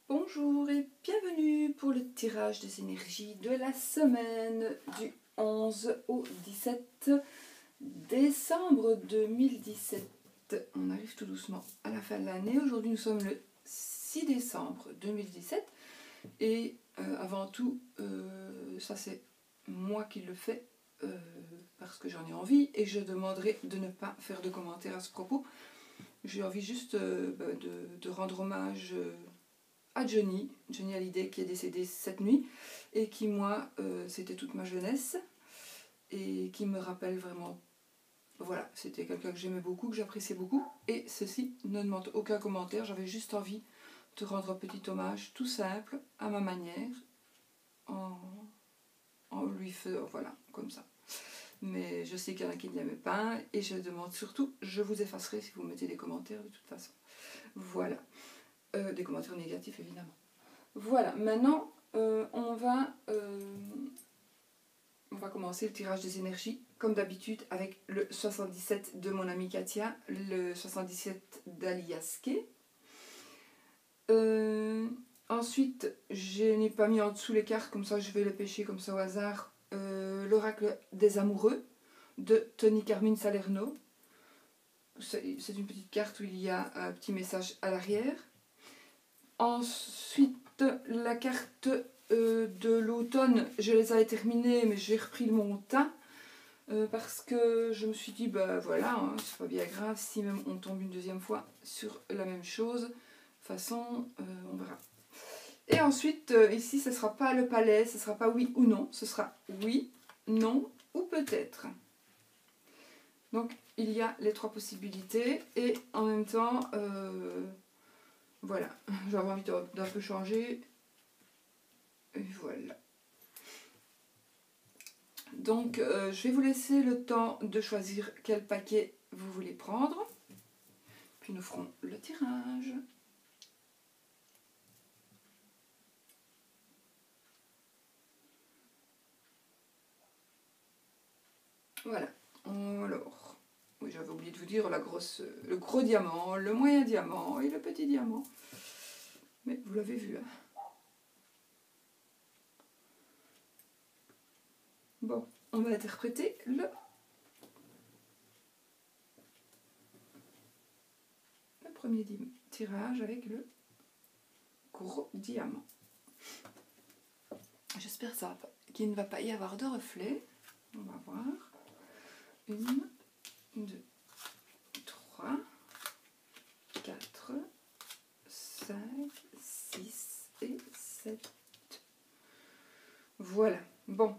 Bonjour et bienvenue pour le tirage des énergies de la semaine du 11 au 17 décembre 2017. On arrive tout doucement à la fin de l'année. Aujourd'hui nous sommes le 6 décembre 2017 et avant tout, ça c'est moi qui le fais parce que j'en ai envie et je demanderai de ne pas faire de commentaires à ce propos. J'ai envie juste de rendre hommage à Johnny Hallyday qui est décédé cette nuit et qui moi c'était toute ma jeunesse et qui me rappelle vraiment, voilà, c'était quelqu'un que j'aimais beaucoup, que j'appréciais beaucoup, et ceci ne demande aucun commentaire. J'avais juste envie de rendre un petit hommage tout simple à ma manière en lui faisant, voilà, comme ça. Mais je sais qu'il y en a qui ne l'aimaient pas et je demande surtout, je vous effacerai si vous mettez des commentaires de toute façon. Voilà. Des commentaires négatifs évidemment. Voilà, maintenant on va commencer le tirage des énergies comme d'habitude avec le 77 de mon amie Katia, le 77 d'Aliaske. Ensuite, je n'ai pas mis en dessous les cartes, comme ça je vais les pêcher comme ça au hasard. L'oracle des amoureux de Tony Carmine Salerno. C'est une petite carte où il y a un petit message à l'arrière. Ensuite, la carte de l'automne, je les avais terminées, mais j'ai repris mon tas parce que je me suis dit, bah voilà, hein, c'est pas bien grave si même on tombe une deuxième fois sur la même chose. De toute façon, on verra. Et ensuite, ici, ce ne sera pas le palais, ce ne sera pas oui ou non, ce sera oui, non ou peut-être. Donc, il y a les trois possibilités et en même temps, voilà, j'avais envie d'un peu changer. Et voilà. Donc, je vais vous laisser le temps de choisir quel paquet vous voulez prendre. Puis nous ferons le tirage. Voilà. Alors, oui, j'avais oublié de vous dire le gros diamant, le moyen diamant et le petit diamant. Mais vous l'avez vu, hein. Bon, on va interpréter le premier tirage avec le gros diamant. J'espère qu'il ne va pas y avoir de reflets. On va voir. 1, 2, 3, 4, 5, 6 et 7. Voilà. Bon.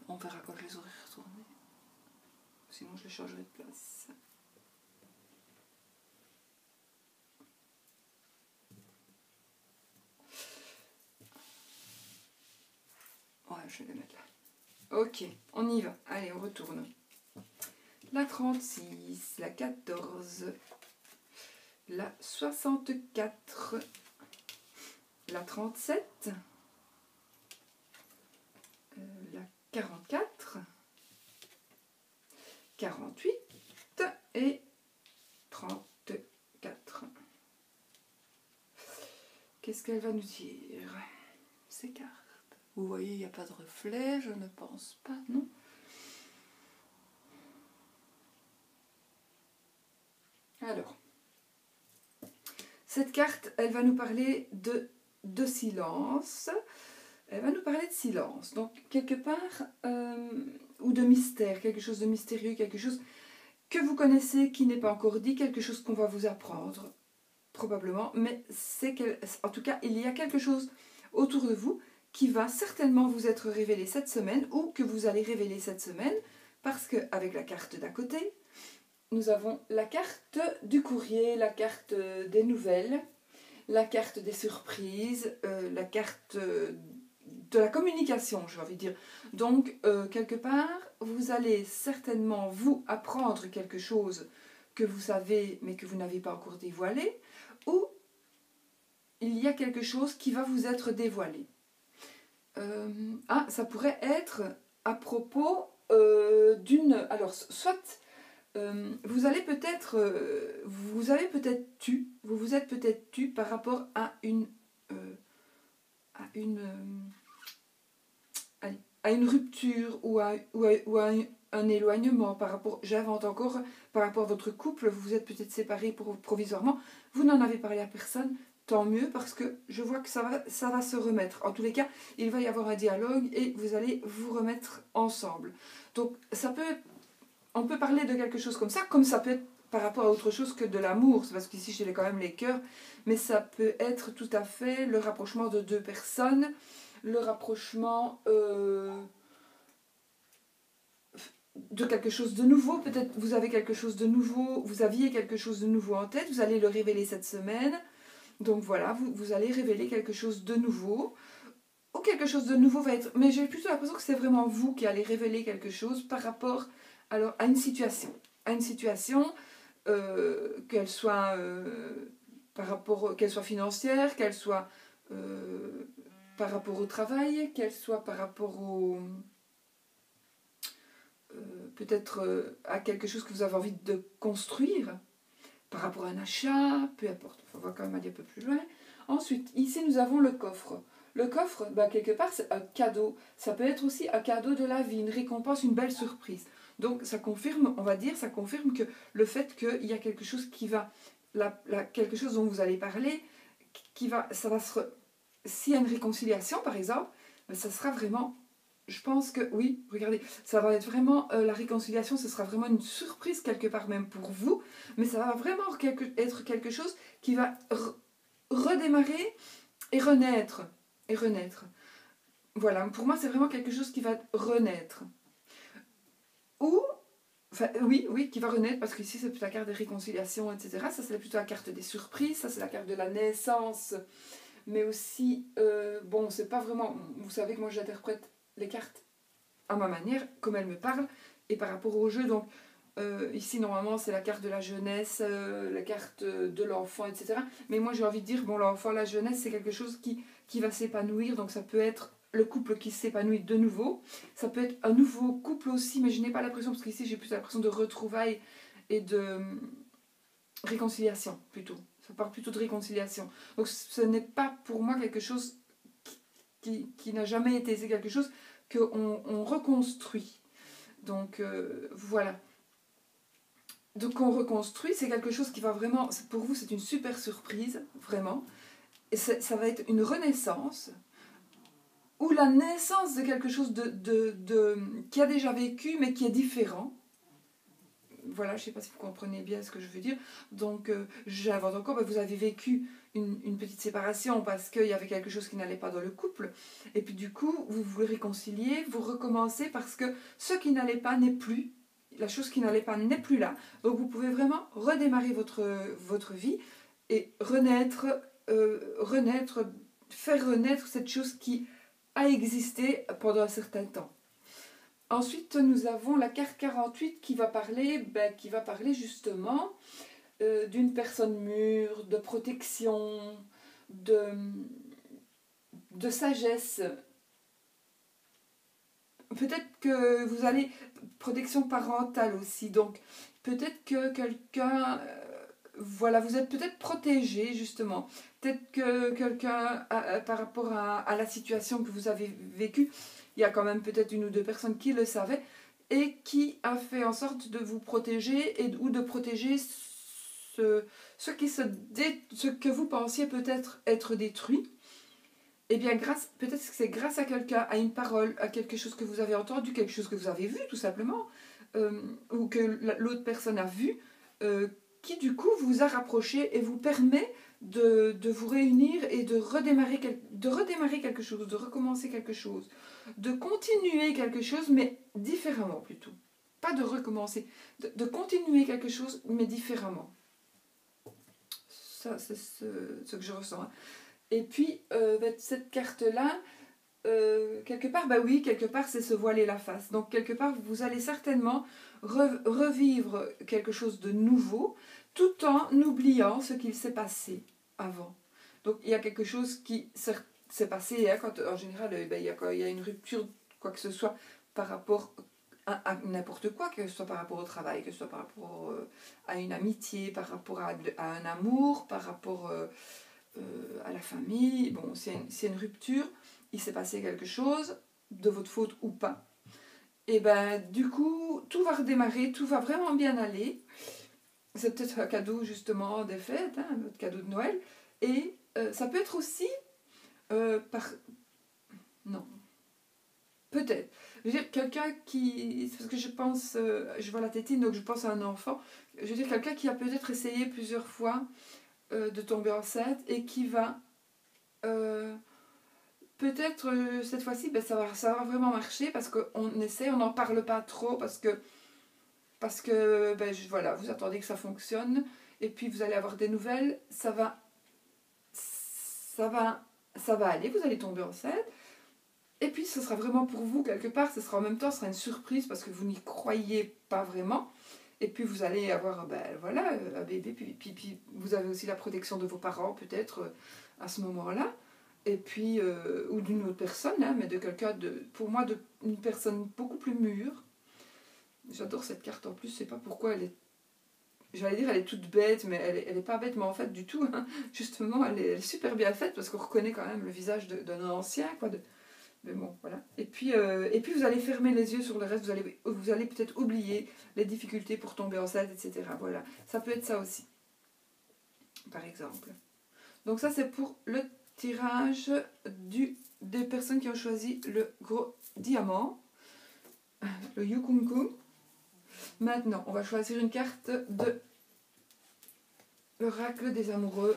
On verra quand je les aurai retournés. Sinon, je les changerai de place. Ouais, je vais les mettre là. Ok, on y va. Allez, on retourne. La 36, la 14, la 64, la 37, la 44, 48 et 34. Qu'est-ce qu'elle va nous dire, ces cartes? Vous voyez, il n'y a pas de reflet, je ne pense pas, non? Alors, cette carte, elle va nous parler de silence. Elle va nous parler de silence. Donc, quelque part, ou de mystère, quelque chose de mystérieux, quelque chose que vous connaissez, qui n'est pas encore dit, quelque chose qu'on va vous apprendre, probablement. Mais en tout cas, il y a quelque chose autour de vous qui va certainement vous être révélé cette semaine, ou que vous allez révéler cette semaine, parce qu'avec la carte d'à côté, nous avons la carte du courrier, la carte des nouvelles, la carte des surprises, la carte de la communication, j'ai envie de dire. Donc, quelque part, vous allez certainement vous apprendre quelque chose que vous savez, mais que vous n'avez pas encore dévoilé, ou il y a quelque chose qui va vous être dévoilé. Ça pourrait être à propos d'une... Alors, soit vous allez peut-être, vous vous êtes peut-être tu par rapport à à une rupture ou à un éloignement par rapport, j'invente encore, par rapport à votre couple, vous vous êtes peut-être séparés provisoirement, vous n'en avez parlé à personne, tant mieux parce que je vois que ça va se remettre. En tous les cas, il va y avoir un dialogue et vous allez vous remettre ensemble. Donc on peut parler de quelque chose comme ça peut être par rapport à autre chose que de l'amour, c'est parce qu'ici j'ai quand même les cœurs, mais ça peut être tout à fait le rapprochement de deux personnes, le rapprochement de quelque chose de nouveau, peut-être vous avez quelque chose de nouveau, vous aviez quelque chose de nouveau en tête, vous allez le révéler cette semaine, donc voilà, vous allez révéler quelque chose de nouveau, ou quelque chose de nouveau va être, mais j'ai plutôt l'impression que c'est vraiment vous qui allez révéler quelque chose par rapport alors, à une situation, qu'elle soit qu'elle soit financière, qu'elle soit par rapport au travail, qu'elle soit par rapport au peut-être à quelque chose que vous avez envie de construire, par rapport à un achat, peu importe, on va quand même aller un peu plus loin. Ensuite, ici nous avons le coffre. Le coffre, quelque part, c'est un cadeau. Ça peut être aussi un cadeau de la vie, une récompense, une belle surprise. Donc ça confirme, on va dire, ça confirme que le fait qu'il y a quelque chose qui va, quelque chose dont vous allez parler, s'il y a une réconciliation par exemple, ça sera vraiment, je pense que oui, regardez, ça va être vraiment, la réconciliation, ce sera vraiment une surprise quelque part même pour vous, mais ça va vraiment être quelque chose qui va redémarrer et renaître. Voilà, pour moi c'est vraiment quelque chose qui va renaître. Ou, enfin oui, qui va renaître, parce qu'ici c'est plutôt la carte des réconciliations, etc. Ça c'est plutôt la carte des surprises, ça c'est la carte de la naissance, mais aussi, bon, c'est pas vraiment, vous savez que moi j'interprète les cartes à ma manière, comme elles me parlent, et par rapport au jeu, donc ici normalement c'est la carte de la jeunesse, la carte de l'enfant, etc. Mais moi j'ai envie de dire, bon, l'enfant, la jeunesse, c'est quelque chose qui va s'épanouir, donc ça peut être le couple qui s'épanouit de nouveau, ça peut être un nouveau couple aussi, mais je n'ai pas l'impression, parce qu'ici j'ai plus l'impression de retrouvailles et de réconciliation plutôt, ça parle plutôt de réconciliation. Donc ce n'est pas pour moi quelque chose qui n'a jamais été, c'est quelque chose qu'on reconstruit. Donc voilà. Donc on reconstruit, c'est quelque chose qui va vraiment, pour vous c'est une super surprise, vraiment. Et ça va être une renaissance, ou la naissance de quelque chose qui a déjà vécu mais qui est différent. Voilà, je ne sais pas si vous comprenez bien ce que je veux dire. Donc j'invente encore, vous avez vécu une petite séparation parce qu'il y avait quelque chose qui n'allait pas dans le couple. Et puis du coup, vous vous réconciliez, vous recommencez parce que ce qui n'allait pas n'est plus. La chose qui n'allait pas n'est plus là. Donc vous pouvez vraiment redémarrer votre vie et renaître, faire renaître cette chose qui a existé pendant un certain temps. Ensuite, nous avons la carte 48 qui va parler justement d'une personne mûre, de protection, de sagesse. Peut-être que vous allez... Protection parentale aussi. Donc, peut-être que quelqu'un... voilà, vous êtes peut-être protégé, justement. Peut-être que quelqu'un, par rapport à la situation que vous avez vécue, il y a quand même peut-être une ou deux personnes qui le savaient et qui a fait en sorte de vous protéger ou de protéger ce que vous pensiez peut-être être détruit. Eh bien, peut-être que c'est grâce à quelqu'un, à une parole, à quelque chose que vous avez entendu, quelque chose que vous avez vu tout simplement, ou que l'autre personne a vu, qui du coup vous a rapproché et vous permet de vous réunir et de redémarrer quelque chose, de recommencer quelque chose, de continuer quelque chose, mais différemment plutôt. Pas de recommencer, de continuer quelque chose, mais différemment. Ça, c'est ce que je ressens. Hein. Et puis, cette carte-là, quelque part, c'est se voiler la face. Donc, quelque part, vous allez certainement revivre quelque chose de nouveau, tout en oubliant ce qu'il s'est passé avant. Donc, il y a quelque chose qui s'est passé, hein, quand en général, il y a une rupture, quoi que ce soit, par rapport à n'importe quoi, que ce soit par rapport au travail, que ce soit par rapport à une amitié, par rapport à un amour, par rapport à la famille. Bon, c'est une rupture, il s'est passé quelque chose, de votre faute ou pas. Et ben du coup, tout va redémarrer, tout va vraiment bien aller. C'est peut-être un cadeau justement des fêtes, hein, notre cadeau de Noël. Et ça peut être aussi par... Non. Peut-être. Je veux dire, quelqu'un qui... Parce que je pense... je vois la tétine, donc je pense à un enfant. Je veux dire, quelqu'un qui a peut-être essayé plusieurs fois de tomber enceinte et qui va... peut-être cette fois-ci, ben, ça va vraiment marcher parce qu'on essaie, on n'en parle pas trop parce que ben, voilà, vous attendez que ça fonctionne et puis vous allez avoir des nouvelles, ça va aller, vous allez tomber enceinte. Et puis ce sera vraiment pour vous quelque part, ce sera en même temps, ce sera une surprise parce que vous n'y croyez pas vraiment. Et puis vous allez avoir ben, voilà, un bébé, puis vous avez aussi la protection de vos parents peut-être à ce moment-là. Et puis, ou d'une autre personne, hein, mais de quelqu'un, pour moi, une personne beaucoup plus mûre. J'adore cette carte en plus, je sais pas pourquoi elle est... J'allais dire elle est toute bête, mais elle est pas bête, mais en fait du tout. Hein. Justement, elle est super bien faite parce qu'on reconnaît quand même le visage d'un ancien, quoi. Mais bon, voilà. Et puis vous allez fermer les yeux sur le reste, vous allez peut-être oublier les difficultés pour tomber enceinte, etc. Voilà, ça peut être ça aussi, par exemple. Donc ça, c'est pour le tirage des personnes qui ont choisi le gros diamant, le Yukunku. Maintenant, on va choisir une carte de l'oracle des amoureux.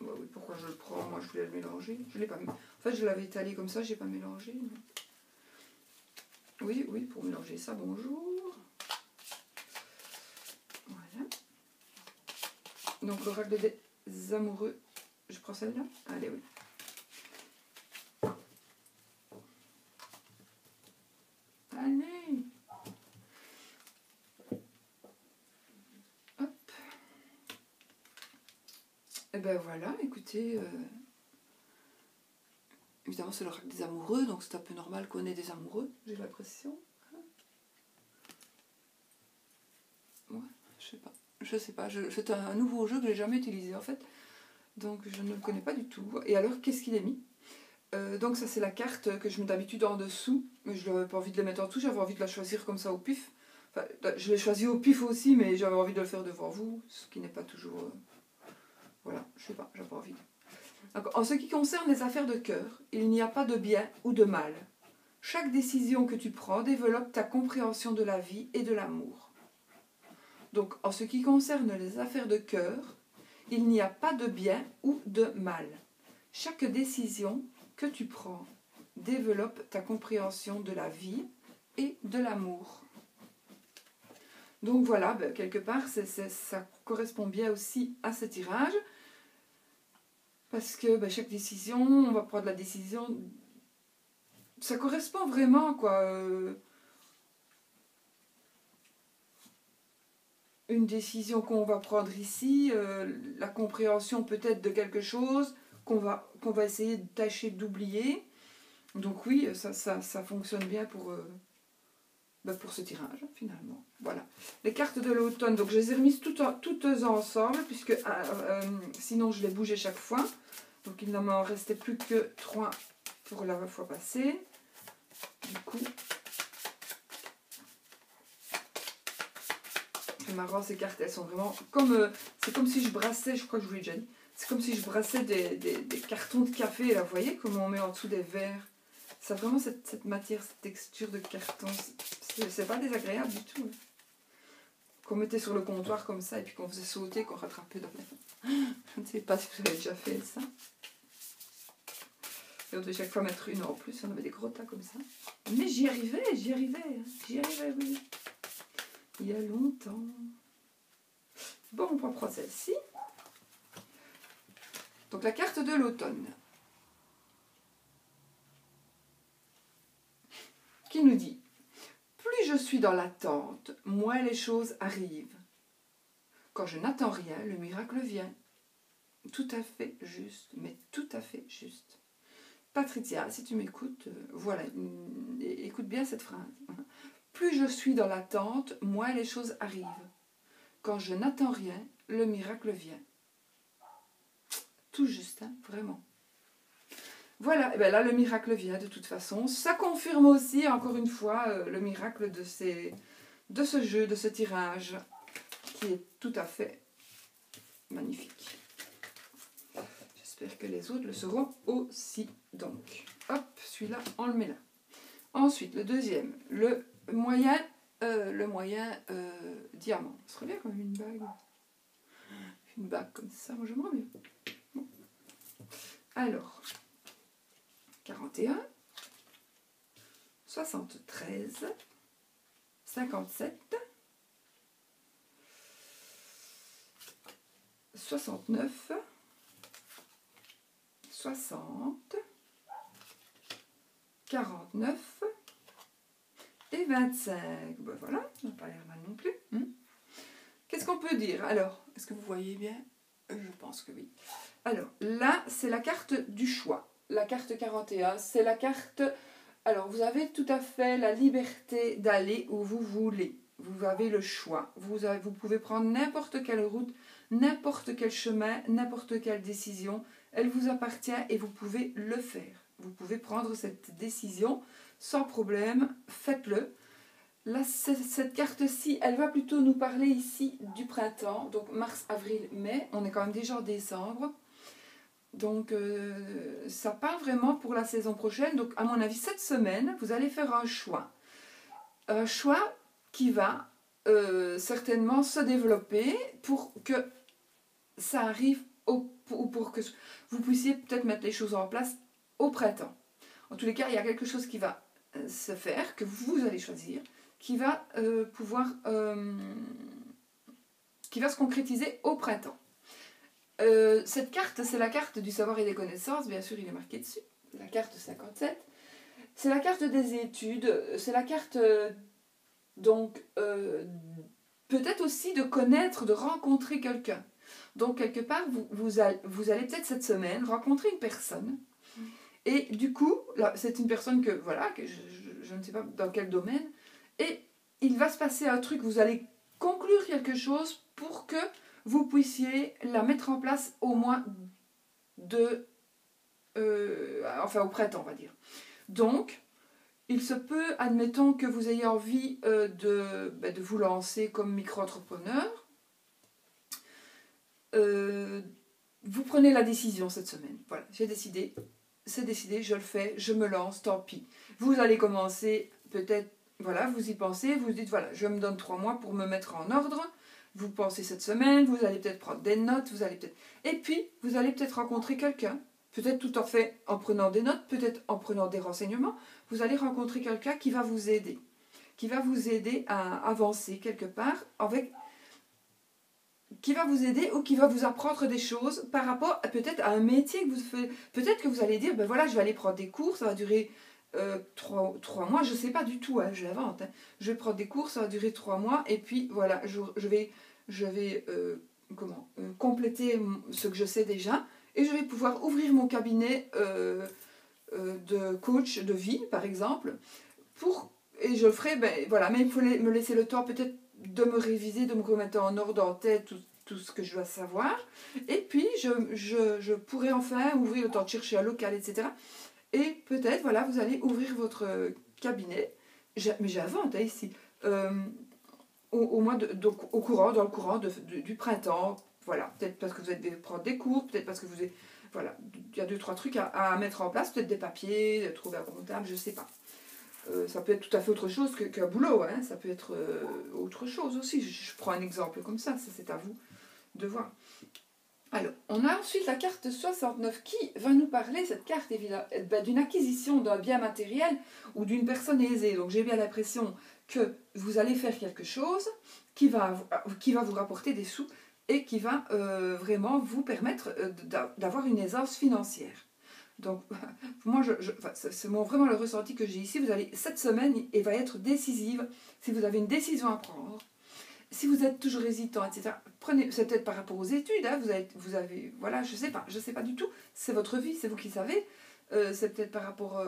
Bah oui, pourquoi je le prends? Moi, je voulais le mélanger. Je l'ai pas mis. En fait, je l'avais étalé comme ça, j'ai pas mélangé. Oui, pour mélanger ça, bonjour. Voilà. Donc, l'oracle des amoureux. Je prends celle-là? Allez, oui. Allez. Hop. Et ben voilà, écoutez... Évidemment, c'est l'oracle des amoureux, donc c'est un peu normal qu'on ait des amoureux, j'ai l'impression. Ouais, je sais pas. C'est un nouveau jeu que j'ai jamais utilisé en fait, donc je ne le connais pas du tout. Et alors, qu'est-ce qu'il est mis? Donc ça, c'est la carte que je mets d'habitude en dessous, mais je n'avais pas envie de la mettre en dessous, j'avais envie de la choisir comme ça au pif. Enfin, je l'ai choisi au pif aussi, mais j'avais envie de le faire devant vous, ce qui n'est pas toujours... Voilà, je sais pas, j'avais pas envie. Donc, en ce qui concerne les affaires de cœur, il n'y a pas de bien ou de mal. Chaque décision que tu prends développe ta compréhension de la vie et de l'amour. Donc, en ce qui concerne les affaires de cœur, il n'y a pas de bien ou de mal. Chaque décision que tu prends développe ta compréhension de la vie et de l'amour. Donc voilà, ben, quelque part, ça correspond bien aussi à ce tirage. Parce que ben, chaque décision, on va prendre la décision... Ça correspond vraiment, quoi. Une décision qu'on va prendre ici, la compréhension peut-être de quelque chose qu'on va essayer de tâcher d'oublier. Donc oui, ça fonctionne bien pour ce tirage, finalement. Voilà. Les cartes de l'automne, donc je les ai remises toutes ensemble, puisque sinon je les bougeais chaque fois. Donc il ne m'en restait plus que 3 pour la fois passée. Du coup, c'est marrant, ces cartes, elles sont vraiment comme... c'est comme si je brassais, je crois que je vous l'ai déjà dit, c'est comme si je brassais des cartons de café, là, vous voyez, comme on met en dessous des verres. Ça a vraiment cette matière, cette texture de carton. C'est pas désagréable du tout. Hein. Qu'on mettait sur le comptoir comme ça, et puis qu'on faisait sauter, qu'on rattrapait dans les... Je ne sais pas si vous avez déjà fait ça. Et on devait chaque fois mettre une en plus, on avait des gros tas comme ça. Mais j'y arrivais, oui. Il y a longtemps. Bon, on va prendre celle-ci. Donc la carte de l'automne. Qui nous dit: plus je suis dans l'attente, moins les choses arrivent. Quand je n'attends rien, le miracle vient. Tout à fait juste, mais tout à fait juste. Patricia, si tu m'écoutes, voilà, écoute bien cette phrase. plus je suis dans l'attente, moins les choses arrivent. Quand je n'attends rien, le miracle vient. Tout juste, hein, vraiment. Voilà, et bien là le miracle vient de toute façon. Ça confirme aussi, encore une fois, le miracle de ce jeu, de ce tirage, qui est tout à fait magnifique. J'espère que les autres le seront aussi. Donc, hop, celui-là, on le met là. Ensuite, le deuxième, le moyen diamant. Ce serait bien quand même une bague. Une bague comme ça, moi j'aimerais bien. Bon. Alors, 41, 73, 57, 69, 60, 49 et 25. Ben voilà, ça n'a pas l'air mal non plus. Qu'est-ce qu'on peut dire? Alors, est-ce que vous voyez bien? Je pense que oui. Alors, là, c'est la carte du choix. La carte 41, c'est la carte... Alors, vous avez tout à fait la liberté d'aller où vous voulez. Vous avez le choix. Vous pouvez prendre n'importe quelle route, n'importe quel chemin, n'importe quelle décision. Elle vous appartient et vous pouvez le faire. Vous pouvez prendre cette décision sans problème. Faites-le. Là, cette carte-ci, elle va plutôt nous parler ici du printemps. Donc, mars, avril, mai. On est quand même déjà en décembre. Donc, ça part vraiment pour la saison prochaine. Donc, à mon avis, cette semaine, vous allez faire un choix. Un choix qui va certainement se développer pour que ça arrive, ou pour que vous puissiez peut-être mettre les choses en place au printemps. En tous les cas, il y a quelque chose qui va se faire, que vous allez choisir, qui va qui va se concrétiser au printemps. Cette carte, c'est la carte du savoir et des connaissances, bien sûr il est marqué dessus, la carte 57. C'est la carte des études, c'est la carte donc peut-être aussi de connaître, de rencontrer quelqu'un. Donc quelque part, vous allez peut-être cette semaine rencontrer une personne. Et du coup, là, c'est une personne que je ne sais pas dans quel domaine, et il va se passer un truc, vous allez conclure quelque chose pour que vous puissiez la mettre en place au mois au printemps, on va dire. Donc, il se peut, admettons que vous ayez envie de vous lancer comme micro-entrepreneur. Vous prenez la décision cette semaine. Voilà, j'ai décidé, c'est décidé, je le fais, je me lance, tant pis. Vous allez commencer, peut-être, voilà, vous y pensez, vous dites, voilà, je me donne 3 mois pour me mettre en ordre. Vous pensez cette semaine, vous allez peut-être prendre des notes, et puis, vous allez peut-être rencontrer quelqu'un, peut-être tout en fait en prenant des notes, peut-être en prenant des renseignements, vous allez rencontrer quelqu'un qui va vous aider à avancer quelque part, qui va vous aider ou qui va vous apprendre des choses par rapport peut-être à un métier que vous faites. Peut-être que vous allez dire, ben voilà, je vais aller prendre des cours, ça va durer 3 mois, je ne sais pas du tout, hein, je l'invente. Hein. Je vais prendre des cours, ça va durer 3 mois, et puis voilà, je vais compléter ce que je sais déjà, et je vais pouvoir ouvrir mon cabinet de coach de vie, par exemple, et je le ferai, ben voilà, mais il faut me laisser le temps peut-être de me réviser, de me remettre en ordre en tête tout ce que je dois savoir, et puis je pourrai enfin ouvrir le temps de chercher un local, etc. Et peut-être, voilà, vous allez ouvrir votre cabinet, mais j'invente hein, ici, dans le courant du printemps, voilà, peut-être parce que vous allez prendre des cours, peut-être parce que vous êtes, voilà, il y a 2-3 trucs à mettre en place, peut-être des papiers, trouver un comptable, je ne sais pas. Ça peut être tout à fait autre chose qu'un boulot, hein. Ça peut être autre chose aussi. Je prends un exemple comme ça c'est à vous de voir. Alors, on a ensuite la carte 69 qui va nous parler, cette carte d'une acquisition d'un bien matériel ou d'une personne aisée. Donc j'ai bien l'impression que vous allez faire quelque chose qui va vous rapporter des sous et qui va vraiment vous permettre d'avoir une aisance financière. Donc, moi, c'est vraiment le ressenti que j'ai ici. Cette semaine, elle va être décisive. Si vous avez une décision à prendre, si vous êtes toujours hésitant, etc., c'est peut-être par rapport aux études. Hein, vous avez, voilà, je sais pas du tout. C'est votre vie, c'est vous qui savez. C'est peut-être par rapport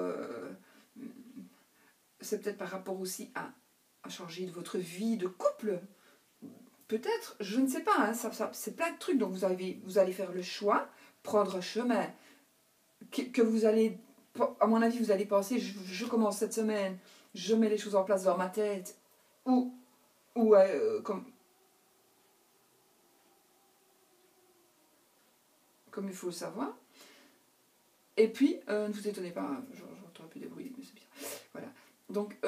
aussi à changer de votre vie de couple. Peut-être, je ne sais pas, hein, c'est plein de trucs. Donc vous allez faire le choix, prendre un chemin que vous allez, à mon avis, vous allez penser, je commence cette semaine, je mets les choses en place dans ma tête, ou comme il faut le savoir. Et puis, ne vous étonnez pas, hein, j'entends un peu des bruits, mais c'est bien. Voilà. Donc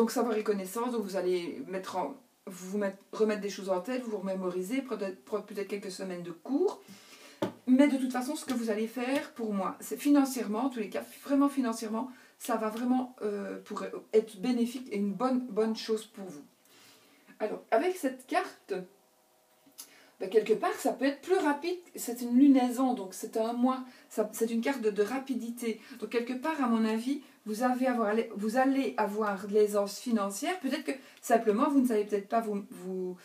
savoir et connaissance, donc vous allez remettre des choses en tête, vous remémoriser, peut-être quelques semaines de cours. Mais de toute façon, ce que vous allez faire, pour moi, c'est financièrement, en tous les cas, vraiment financièrement, ça va vraiment pour être bénéfique et une bonne chose pour vous. Alors, avec cette carte, quelque part, ça peut être plus rapide. C'est une lunaison, donc c'est un mois. C'est une carte de rapidité. Donc, quelque part, à mon avis, vous allez avoir de l'aisance financière. Peut-être que simplement, vous ne savez peut-être pas vous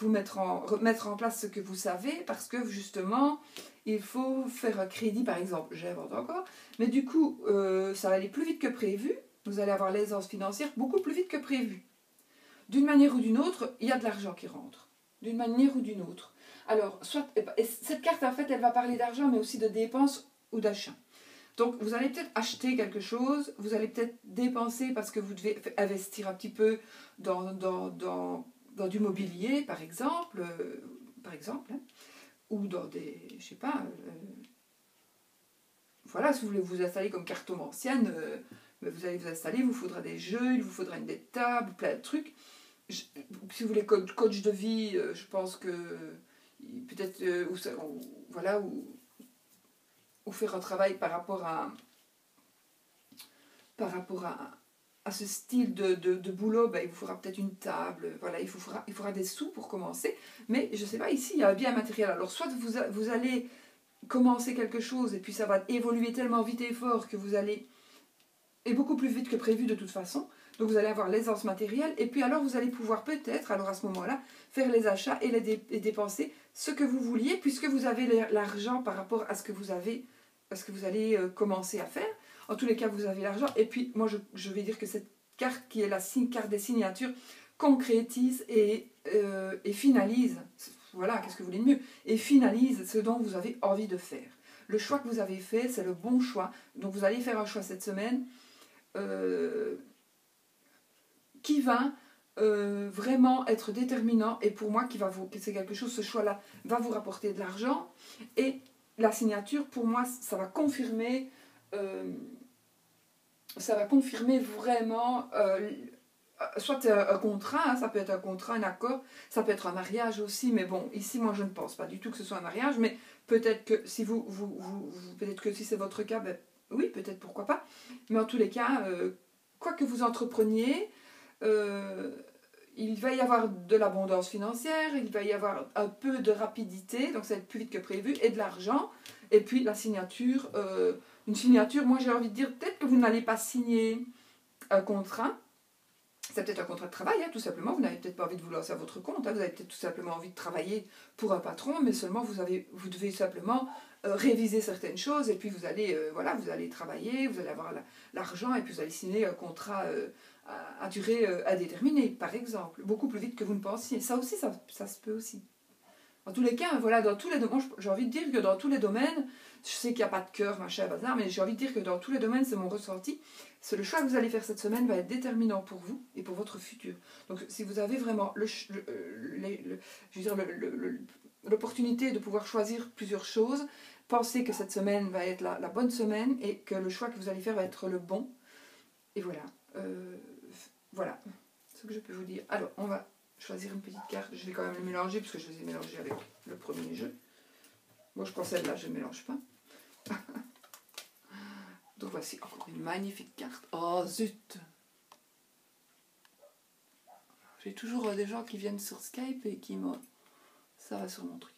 mettre en place ce que vous savez, parce que justement, il faut faire un crédit, par exemple. J'invente encore. Mais du coup, ça va aller plus vite que prévu. Vous allez avoir l'aisance financière beaucoup plus vite que prévu. D'une manière ou d'une autre, il y a de l'argent qui rentre. D'une manière ou d'une autre. Alors, cette carte, en fait, elle va parler d'argent, mais aussi de dépenses ou d'achat. Donc, vous allez peut-être acheter quelque chose, vous allez peut-être dépenser parce que vous devez investir un petit peu dans du mobilier, par exemple hein, ou dans des, je sais pas, voilà, si vous voulez vous installer comme cartomancienne, vous allez vous installer, il vous faudra des jeux, il vous faudra des tables, plein de trucs. Si vous voulez coach de vie, je pense que peut-être ou faire un travail par rapport à ce style de boulot, il vous faudra peut-être une table, voilà, il faudra des sous pour commencer. Mais je ne sais pas, ici il y a bien matériel. Alors soit vous allez commencer quelque chose et puis ça va évoluer tellement vite et fort que vous allez, et beaucoup plus vite que prévu de toute façon. Donc vous allez avoir l'aisance matérielle et puis alors vous allez pouvoir peut-être, alors à ce moment-là, faire les achats et les dépenser ce que vous vouliez puisque vous avez l'argent par rapport à ce que vous allez commencer à faire. En tous les cas, vous avez l'argent. Et puis moi, je vais dire que cette carte qui est la carte des signatures concrétise et finalise, voilà, qu'est-ce que vous voulez de mieux, et finalise ce dont vous avez envie de faire. Le choix que vous avez fait, c'est le bon choix. Donc vous allez faire un choix cette semaine qui va vraiment être déterminant et pour moi c'est quelque chose, ce choix-là va vous rapporter de l'argent et la signature pour moi ça va confirmer vraiment soit un contrat, hein, ça peut être un contrat, un accord, ça peut être un mariage aussi, mais bon, ici moi je ne pense pas du tout que ce soit un mariage, mais peut-être que si peut-être que si c'est votre cas, oui, peut-être pourquoi pas, mais en tous les cas, quoi que vous entrepreniez, il va y avoir de l'abondance financière, il va y avoir un peu de rapidité, donc ça va être plus vite que prévu, et de l'argent, et puis la signature, une signature, moi j'ai envie de dire, peut-être que vous n'allez pas signer un contrat, c'est peut-être un contrat de travail, hein, tout simplement, vous n'avez peut-être pas envie de vous lancer à votre compte, hein, vous avez peut-être tout simplement envie de travailler pour un patron, mais seulement vous devez simplement réviser certaines choses, et puis vous allez travailler, vous allez avoir l'argent, et puis vous allez signer un contrat à durée indéterminée, par exemple, beaucoup plus vite que vous ne pensiez. Ça aussi, ça se peut aussi. En tous les cas, voilà, dans tous les domaines, j'ai envie de dire que dans tous les domaines, je sais qu'il n'y a pas de cœur, machin, bazar, mais j'ai envie de dire que dans tous les domaines, c'est mon ressenti. C'est le choix que vous allez faire cette semaine va être déterminant pour vous et pour votre futur. Donc, si vous avez vraiment l'opportunité de pouvoir choisir plusieurs choses, pensez que cette semaine va être la bonne semaine et que le choix que vous allez faire va être le bon. Et voilà. Voilà ce que je peux vous dire. Alors, on va choisir une petite carte. Je vais quand même le mélanger parce que je les ai mélangés avec le premier jeu. Moi, je pense celle-là, je ne mélange pas. Donc, voici encore une magnifique carte. Oh, zut! J'ai toujours des gens qui viennent sur Skype et qui me... Ça va sur mon truc.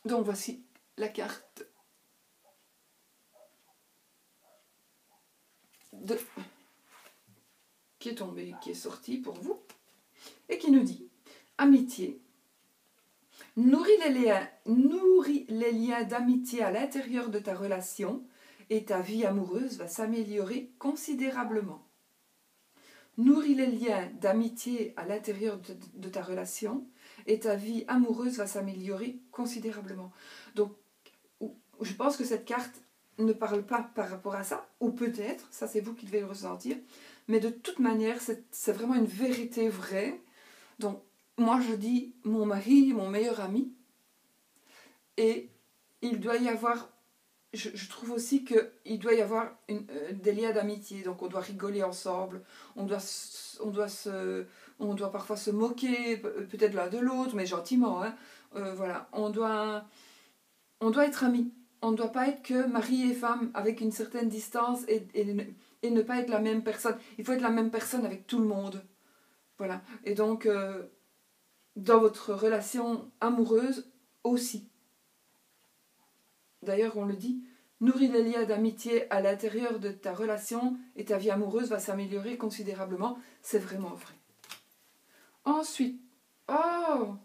Donc, voici la carte qui est tombée, qui est sortie pour vous et qui nous dit: amitié, nourris les liens d'amitié à l'intérieur de ta relation et ta vie amoureuse va s'améliorer considérablement. Nourris les liens d'amitié à l'intérieur de ta relation et ta vie amoureuse va s'améliorer considérablement. Donc, je pense que cette carte ne parle pas par rapport à ça, ou peut-être, ça c'est vous qui devez le ressentir, mais de toute manière, c'est vraiment une vérité vraie. Donc, moi je dis mon mari, mon meilleur ami, et il doit y avoir, je trouve aussi qu'il doit y avoir des liens d'amitié, donc on doit rigoler ensemble, on doit parfois se moquer, peut-être l'un de l'autre, mais gentiment, hein. Voilà, on doit être amis. On ne doit pas être que mari et femme avec une certaine distance et ne pas être la même personne. Il faut être la même personne avec tout le monde. Voilà. Et donc, dans votre relation amoureuse aussi. D'ailleurs, on le dit, nourris les liens d'amitié à l'intérieur de ta relation et ta vie amoureuse va s'améliorer considérablement. C'est vraiment vrai. Ensuite, oh,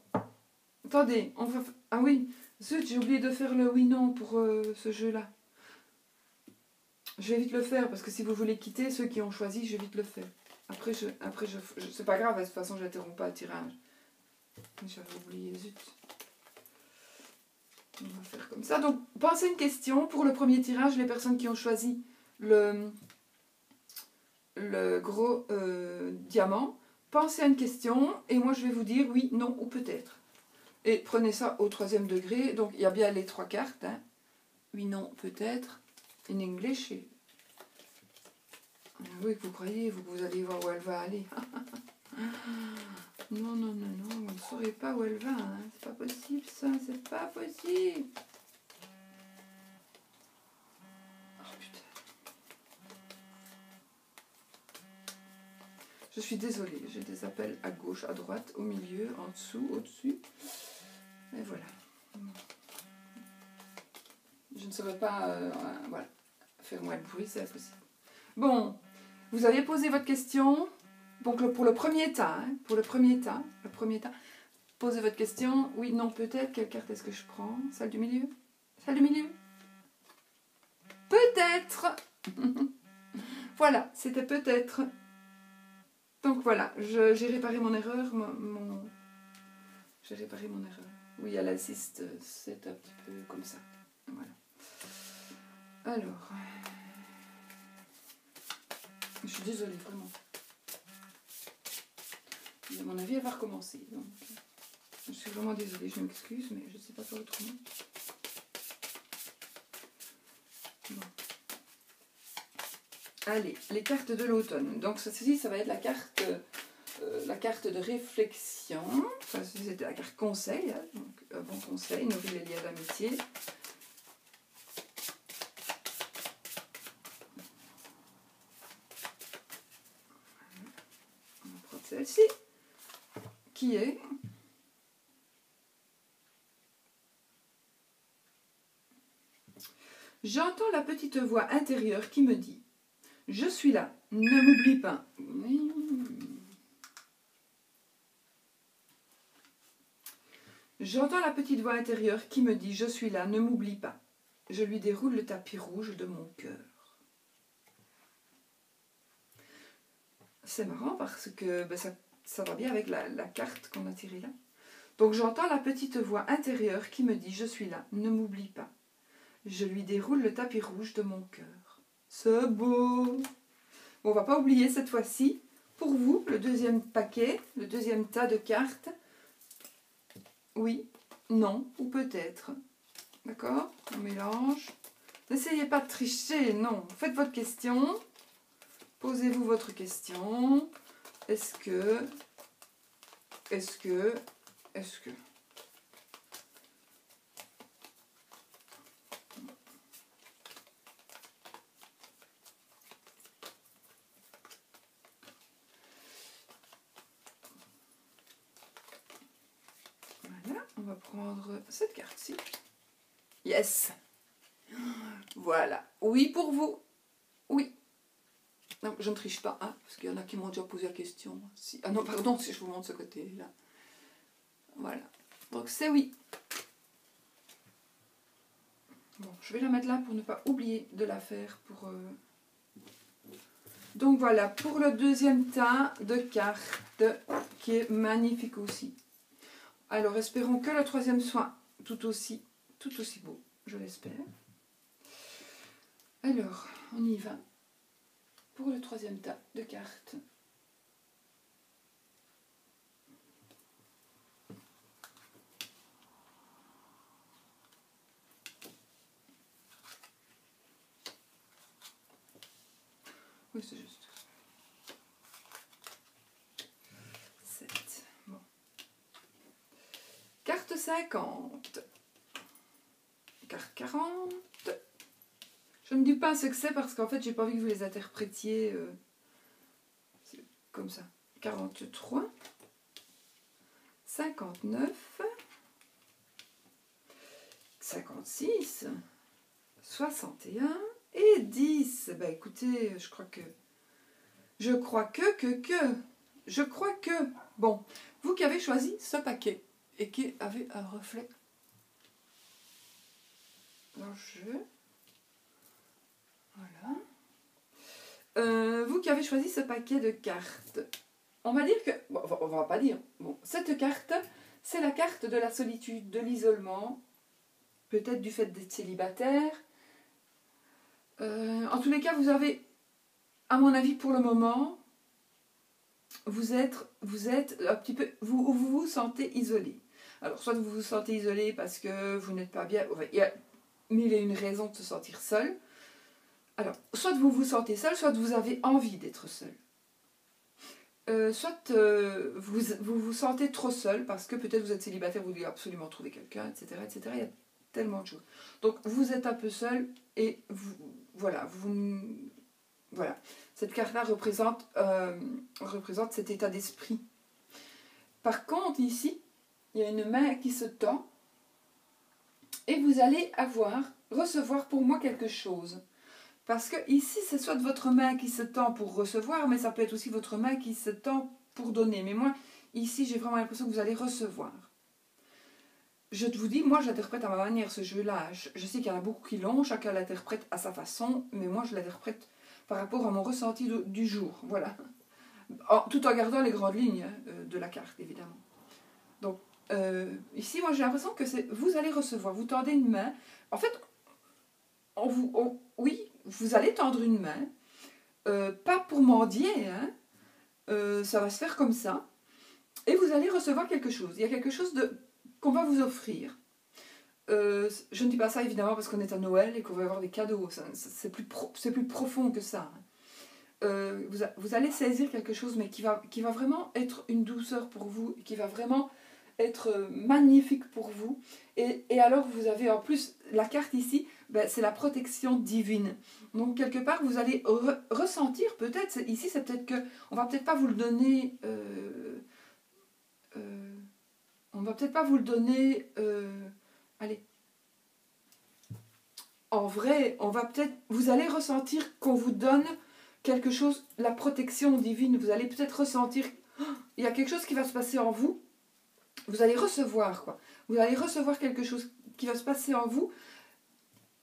attendez, on va... Ah oui, zut, j'ai oublié de faire le oui-non pour ce jeu-là. Je vais vite le faire, parce que si vous voulez quitter, ceux qui ont choisi, je vais vite le faire. Après, c'est pas grave, de toute façon, je n'interromps pas le tirage. J'avais oublié, zut. On va faire comme ça. Donc, pensez une question. Pour le premier tirage, les personnes qui ont choisi le gros diamant, pensez à une question, et moi, je vais vous dire oui, non ou peut-être. Et prenez ça au 3e degré. Donc, il y a bien les 3 cartes. Hein. Oui, non, peut-être. In English. Oui, vous croyez, vous allez voir où elle va aller. Non, non, non, non, vous ne saurez pas où elle va. Hein. C'est pas possible, ça. C'est pas possible. Oh, putain. Je suis désolée. J'ai des appels à gauche, à droite, au milieu, en dessous, au-dessus. Et voilà. Je ne saurais pas... voilà. Faire moins de bruit, c'est impossible. Bon, vous avez posé votre question. Donc pour le premier tas, hein, posez votre question. Oui, non, peut-être. Quelle carte est-ce que je prends? Celle du milieu? Celle du milieu? Peut-être. Voilà, c'était peut-être. Donc voilà, j'ai réparé mon erreur. J'ai réparé mon erreur. Oui, elle assiste, c'est un petit peu comme ça. Voilà. Alors... Je suis désolée, vraiment. À mon avis, elle va recommencer. Donc, je suis vraiment désolée, je m'excuse, mais je ne sais pas faire autrement. Bon. Allez, les cartes de l'automne. Donc, ceci, ça va être la carte de réflexion. Enfin, c'était la carte conseil. Hein, donc, un bon conseil, nourrir les liens d'amitié. On va prendre celle-ci. Qui est... J'entends la petite voix intérieure qui me dit « Je suis là, ne m'oublie pas. » J'entends la petite voix intérieure qui me dit « Je suis là, ne m'oublie pas. » Je lui déroule le tapis rouge de mon cœur. C'est marrant parce que ben, ça va bien avec la carte qu'on a tirée là. Donc j'entends la petite voix intérieure qui me dit « Je suis là, ne m'oublie pas. » Je lui déroule le tapis rouge de mon cœur. C'est beau. Bon, on ne va pas oublier cette fois-ci, pour vous, le deuxième paquet, le deuxième tas de cartes. Oui, non ou peut-être. D'accord? On mélange. N'essayez pas de tricher, non. Faites votre question. Posez-vous votre question. Est-ce que... Voilà, on va prendre cette carte-ci. Yes! Voilà. Oui pour vous. Oui. Non, je ne triche pas, hein, parce qu'il y en a qui m'ont déjà posé la question. Si... Ah non, pardon, si je vous montre ce côté-là. Voilà. Donc c'est oui. Bon, je vais la mettre là pour ne pas oublier de la faire. Donc voilà, pour le deuxième tas de cartes, qui est magnifique aussi. Alors, espérons que le troisième soit tout aussi beau, je l'espère. Alors, on y va pour le troisième tas de cartes. Oui, c'est juste. 7. Bon. Carte 50. Carte 40. Je ne dis pas ce que c'est parce qu'en fait, j'ai pas envie que vous les interprétiez comme ça. 43. 59. 56. 61. Et 10. Bah écoutez, je crois que... Bon, vous qui avez choisi ce paquet et qui avez un reflet dans le jeu. Voilà. Vous qui avez choisi ce paquet de cartes, on va dire que... Bon, on va pas dire. Bon, cette carte, c'est la carte de la solitude, de l'isolement, peut-être du fait d'être célibataire. En tous les cas, vous avez, à mon avis, pour le moment, vous êtes un petit peu... Vous vous sentez isolé. Alors, soit vous vous sentez isolé parce que vous n'êtes pas bien... Il y a mille et une raisons de se sentir seul. Alors, soit vous vous sentez seul, soit vous avez envie d'être seul. Soit vous vous sentez trop seul parce que peut-être vous êtes célibataire, vous devez absolument trouver quelqu'un, etc., etc. Il y a tellement de choses. Donc, vous êtes un peu seul et voilà. Cette carte-là représente cet état d'esprit. Par contre, ici, il y a une main qui se tend et vous allez recevoir pour moi quelque chose. Parce que ici, c'est soit votre main qui se tend pour recevoir, mais ça peut être aussi votre main qui se tend pour donner. Mais moi, ici, j'ai vraiment l'impression que vous allez recevoir. Je vous dis, moi, j'interprète à ma manière ce jeu-là. Je sais qu'il y en a beaucoup qui l'ont, chacun l'interprète à sa façon, mais moi, je l'interprète par rapport à mon ressenti du jour. Voilà. Tout en gardant les grandes lignes de la carte, évidemment. Donc, ici, moi, j'ai l'impression que vous allez recevoir. Vous tendez une main. En fait, oui, vous allez tendre une main, pas pour mendier, hein, ça va se faire comme ça, et vous allez recevoir quelque chose. Il y a quelque chose qu'on va vous offrir. Je ne dis pas ça évidemment parce qu'on est à Noël et qu'on va avoir des cadeaux, c'est plus profond que ça. Vous allez saisir quelque chose, mais qui va vraiment être une douceur pour vous, qui va vraiment être magnifique pour vous. Et alors vous avez en plus la carte ici, ben, c'est la protection divine. Donc quelque part vous allez ressentir peut-être, ici c'est peut-être que on va peut-être pas vous le donner, allez, en vrai vous allez ressentir qu'on vous donne quelque chose, la protection divine. Vous allez peut-être ressentir, il y a quelque chose qui va se passer en vous. Vous allez recevoir, quoi. Vous allez recevoir quelque chose qui va se passer en vous.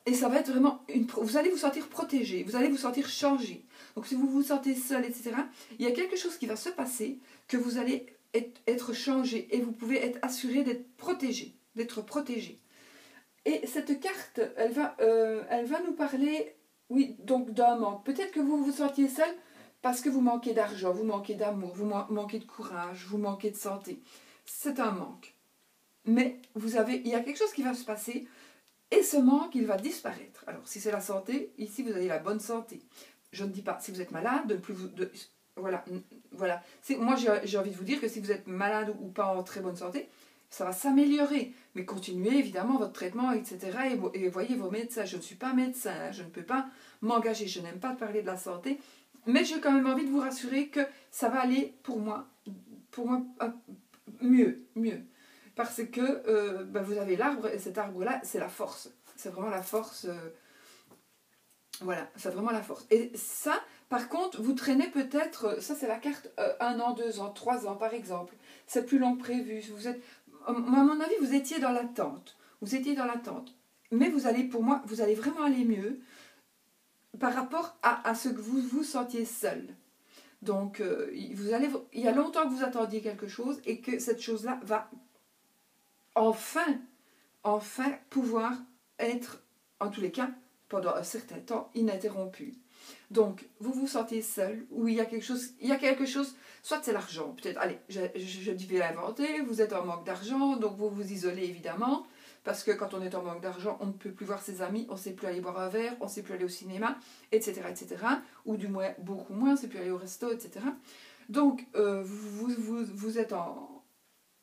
Et ça va être vraiment... Vous allez vous sentir protégé. Vous allez vous sentir changé. Donc si vous vous sentez seul, etc., il y a quelque chose qui va se passer, que vous allez être changé. Et vous pouvez être assuré d'être protégé. Et cette carte, elle va nous parler, oui, donc d'un manque. Peut-être que vous vous sentiez seul parce que vous manquez d'argent, vous manquez d'amour, vous manquez de courage, vous manquez de santé. C'est un manque. Mais il y a quelque chose qui va se passer et ce manque, il va disparaître. Alors, si c'est la santé, ici, vous avez la bonne santé. Je ne dis pas, si vous êtes malade, de ne plus vous... voilà. Moi, j'ai envie de vous dire que si vous êtes malade ou pas en très bonne santé, ça va s'améliorer. Mais continuez, évidemment, votre traitement, etc. Et voyez vos médecins. Je ne suis pas médecin, je ne peux pas m'engager. Je n'aime pas parler de la santé. Mais j'ai quand même envie de vous rassurer que ça va aller pour moi mieux. Parce que vous avez l'arbre, et cet arbre-là, c'est la force. C'est vraiment la force. Voilà, c'est vraiment la force. Et ça, par contre, vous traînez peut-être... Ça, c'est la carte 1 an, 2 ans, 3 ans, par exemple. C'est plus long que prévu. à mon avis, vous étiez dans l'attente. Vous étiez dans l'attente. Mais vous allez, pour moi, vous allez vraiment aller mieux par rapport à ce que vous vous sentiez seul. Donc, il y a longtemps que vous attendiez quelque chose et que cette chose-là va enfin pouvoir être, en tous les cas, pendant un certain temps, ininterrompue. Donc, vous vous sentez seul, ou il y a quelque chose, soit c'est l'argent, peut-être, allez, je vais l'inventer, vous êtes en manque d'argent, donc vous vous isolez évidemment, parce que quand on est en manque d'argent, on ne peut plus voir ses amis, on ne sait plus aller boire un verre, on ne sait plus aller au cinéma, etc., ou du moins beaucoup moins, on ne sait plus aller au resto, etc. Donc, vous êtes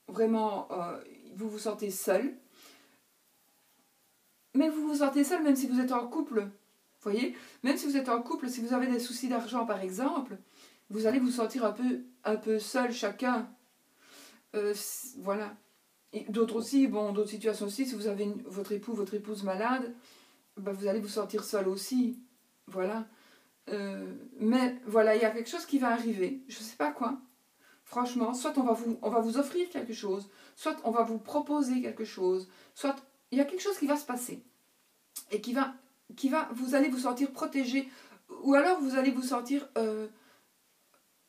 vraiment, vous vous sentez seul, mais vous vous sentez seul même si vous êtes en couple. Vous voyez, même si vous êtes en couple, si vous avez des soucis d'argent par exemple, vous allez vous sentir un peu seul chacun. Voilà. Et d'autres aussi, bon, d'autres situations aussi, si vous avez votre époux, votre épouse malade, ben vous allez vous sentir seul aussi. Voilà. Mais voilà, il y a quelque chose qui va arriver. Je ne sais pas quoi. Franchement, soit on va vous offrir quelque chose, soit on va vous proposer quelque chose, soit il y a quelque chose qui va se passer et vous allez vous sentir protégé, ou alors vous allez vous sentir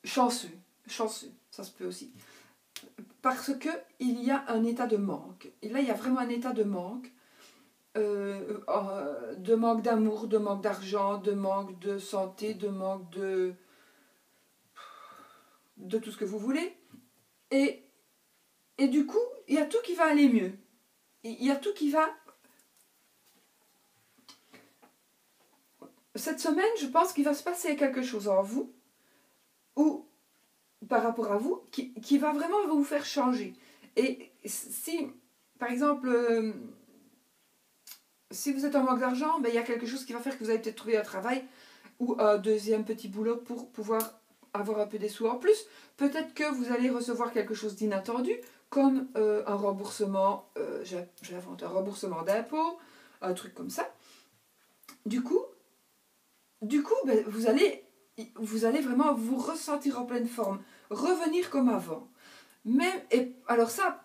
chanceux, ça se peut aussi, parce que il y a un état de manque. Et là, il y a vraiment un état de manque d'amour, de manque d'argent, de manque de santé, de manque de tout ce que vous voulez. Et du coup, il y a tout qui va aller mieux. Il y a tout qui va... Cette semaine, je pense qu'il va se passer quelque chose en vous, ou par rapport à vous, qui va vraiment vous faire changer. Et si, par exemple, si vous êtes en manque d'argent, ben, il y a quelque chose qui va faire que vous allez peut-être trouver un travail ou un deuxième petit boulot pour pouvoir avoir un peu des sous en plus. Peut-être que vous allez recevoir quelque chose d'inattendu, comme un remboursement, j'invente, un remboursement d'impôt, un truc comme ça. Du coup, ben, vous allez vraiment vous ressentir en pleine forme, revenir comme avant. Alors ça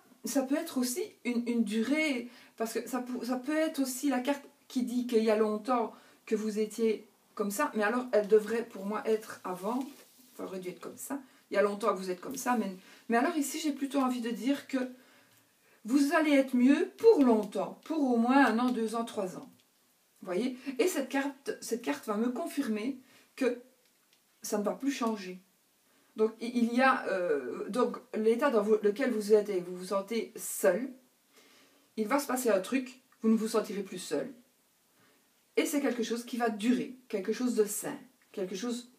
peut être aussi une durée, parce que ça peut être aussi la carte qui dit qu'il y a longtemps que vous étiez comme ça, mais alors elle devrait pour moi être avant, enfin, aurait dû être comme ça, il y a longtemps que vous êtes comme ça, mais alors ici j'ai plutôt envie de dire que vous allez être mieux pour longtemps, pour au moins 1 an, 2 ans, 3 ans. Vous voyez? Et cette carte va me confirmer que ça ne va plus changer. Donc, il y a donc l'état dans lequel vous êtes et vous vous sentez seul. Il va se passer un truc, vous ne vous sentirez plus seul. Et c'est quelque chose qui va durer, quelque chose de sain, quelque chose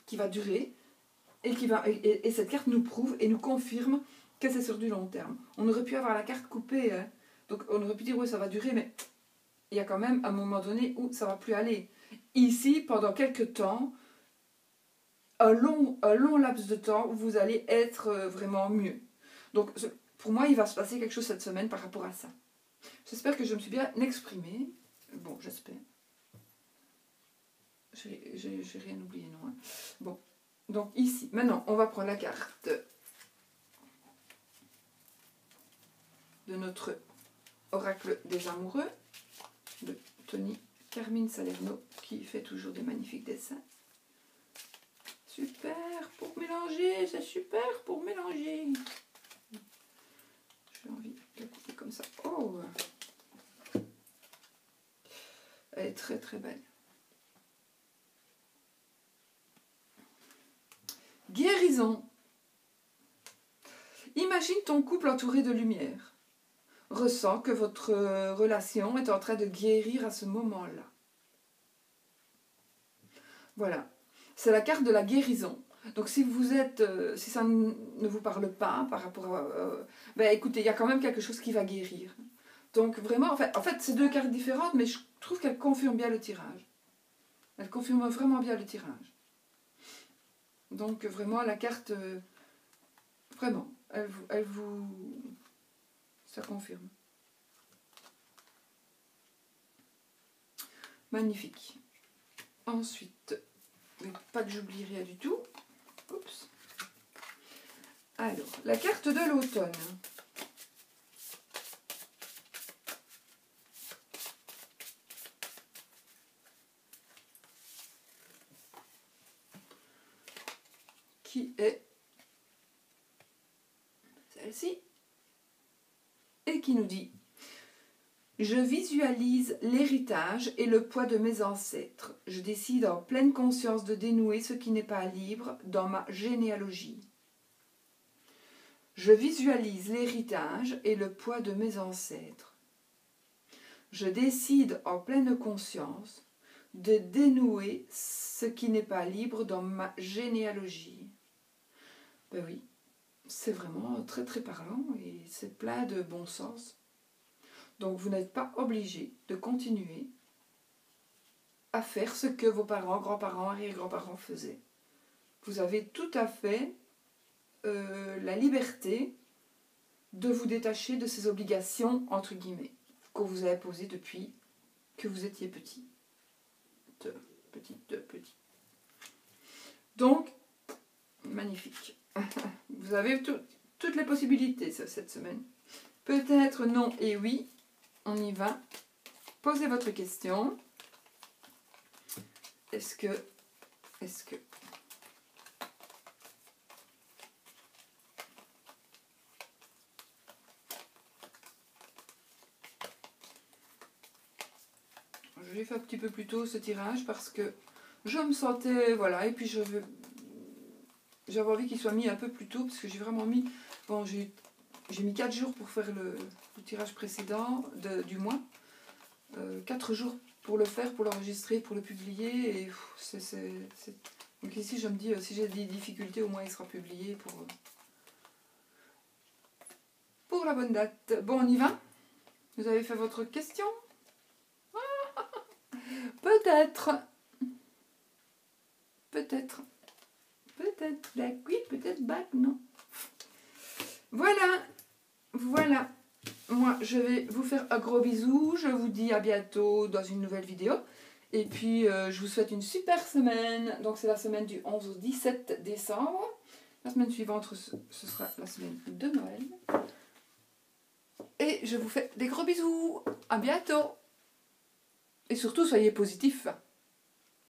qui va durer et cette carte nous prouve et nous confirme que c'est sur du long terme. On aurait pu avoir la carte coupée, hein. Donc on aurait pu dire oui ça va durer, mais il y a quand même un moment donné où ça ne va plus aller. Ici, pendant quelques temps, un long laps de temps où vous allez être vraiment mieux. Donc, pour moi, il va se passer quelque chose cette semaine par rapport à ça. J'espère que je me suis bien exprimée. Bon, j'espère. J'ai rien oublié, non, hein. Bon, donc ici, maintenant, on va prendre la carte de notre oracle des amoureux, de Tony Carmine Salerno, qui fait toujours des magnifiques dessins. Super pour mélanger, c'est super pour mélanger. J'ai envie de la couper comme ça. Oh, elle est très très belle. Guérison. Imagine ton couple entouré de lumière. Ressens que votre relation est en train de guérir à ce moment-là. Voilà. C'est la carte de la guérison. Donc si vous êtes, si ça ne vous parle pas par rapport à... ben écoutez, il y a quand même quelque chose qui va guérir. Donc vraiment, en fait c'est 2 cartes différentes, mais je trouve qu'elles confirment bien le tirage. Elles confirment vraiment bien le tirage. Donc vraiment, la carte, vraiment, elle vous... ça confirme. Magnifique. Ensuite, pas que j'oublie rien du tout. Oups. Alors, la carte de l'automne. celle-ci, et qui nous dit: je visualise l'héritage et le poids de mes ancêtres. Je décide en pleine conscience de dénouer ce qui n'est pas libre dans ma généalogie. Je visualise l'héritage et le poids de mes ancêtres. Je décide en pleine conscience de dénouer ce qui n'est pas libre dans ma généalogie. Ben oui, c'est vraiment très très parlant et c'est plein de bon sens. Donc vous n'êtes pas obligé de continuer à faire ce que vos parents, grands-parents, arrière-grands-parents faisaient. Vous avez tout à fait la liberté de vous détacher de ces obligations, entre guillemets, qu'on vous a imposées depuis que vous étiez petit. Petit. Donc, magnifique. Vous avez toutes les possibilités cette semaine. Peut-être non et oui. On y va. Posez votre question. Est-ce que... Je l'ai fait un petit peu plus tôt ce tirage parce que je me sentais... Voilà, et puis j'avais envie qu'il soit mis un peu plus tôt parce que j'ai vraiment mis... Bon, j'ai mis 4 jours pour faire le tirage précédent du mois. 4 jours pour le faire, pour l'enregistrer, pour le publier. Et Donc ici, je me dis, si j'ai des difficultés, au moins il sera publié pour la bonne date. Bon, on y va? Vous avez fait votre question? Peut-être. Peut-être back oui, peut-être back non. Voilà. Moi, je vais vous faire un gros bisou. Je vous dis à bientôt dans une nouvelle vidéo. Et puis, je vous souhaite une super semaine. Donc, c'est la semaine du 11 au 17 décembre. La semaine suivante, ce sera la semaine de Noël. Et je vous fais des gros bisous. À bientôt. Et surtout, soyez positifs.